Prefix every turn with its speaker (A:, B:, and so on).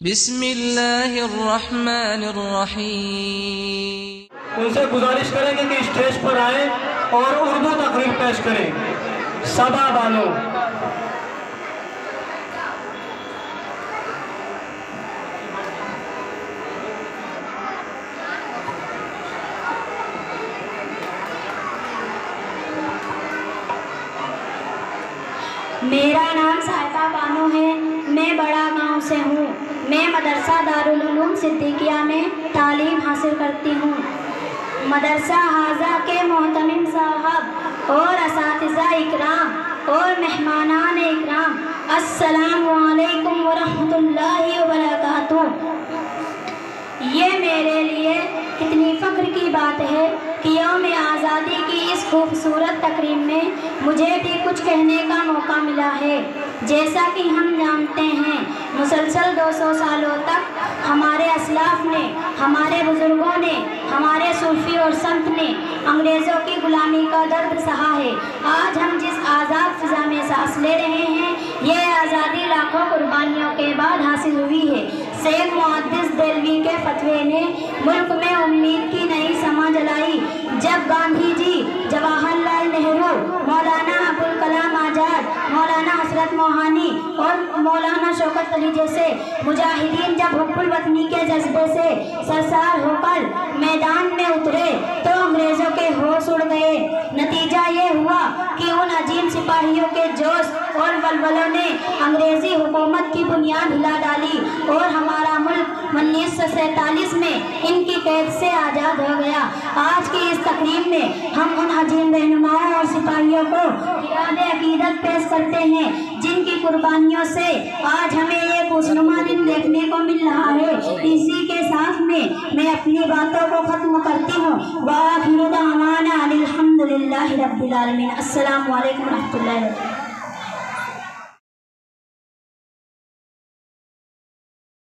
A: بسم اللہ الرحمن الرحیم۔
B: ان سے گزارش کریں گے کہ اسٹیج پر آئیں اور اردو تقریر پیش کریں۔ صبا بانو۔
C: میرا نام صائبہ بانو ہے، میں بڑا گاؤں سے ہوں۔ میں مدرسہ دارالعلوم صدیقیہ میں تعلیم حاصل کرتی ہوں۔ مدرسہ حاضہ کے محتمم صاحب اور اساتذہ اکرام اور مہمانان اکرام، السلام علیکم ورحمۃ اللہ وبرکاتہ۔ یہ میرے لیے کتنی فخر کی بات ہے کہ یوم آزادی کی اس خوبصورت تقریب میں مجھے بھی کچھ کہنے کا موقع ملا ہے۔ جیسا کہ ہم جانتے ہیں، مسلسل 200 سالوں تک ہمارے اسلاف نے، ہمارے بزرگوں نے، ہمارے صوفی اور سنت نے انگریزوں کی غلامی کا درد سہا ہے۔ آج ہم جس آزاد فضا میں سانس لے رہے ہیں، یہ آزادی لاکھوں قربانیوں کے بعد حاصل ہوئی ہے۔ شیخ محدث دہلوی کے فتوے نے ملک میں امید کی نئی سماں جلائی۔ جب گاندھی جی، جواہر لال نہرو، مولانا ابوالکلام آزاد، مولانا حسرت موہانی اور مولانا شوکت علی جیسے مجاہدین جب حب الوطنی کے جذبے سے سرشار ہو کر میدان میں اترے تو انگریزوں کے ہوش اڑ گئے۔ نتیجہ یہ ہوا کہ ان عظیم سپاہیوں کے جوش اور ولولوں نے انگریزی حکومت کی بنیاد ہلا ڈالی اور ہمارا ملک 1947 میں ان کی قید سے آزاد ہو گیا۔ آج کی اس تقریب میں ہم ان عظیم رہنماؤں اور سپاہیوں کو یاد عقیدت پیش کرتے ہیں جن کی قربانیوں سے آج ہمیں یہ خوشنما دن دیکھنے کو مل رہا ہے۔ اسی کے ساتھ میں اپنی باتوں کو ختم کرتی ہوں۔ وآخر دعوانا الحمد للہ رب العالمین۔ السلام علیکم ورحمۃ اللہ وبرکاتہ۔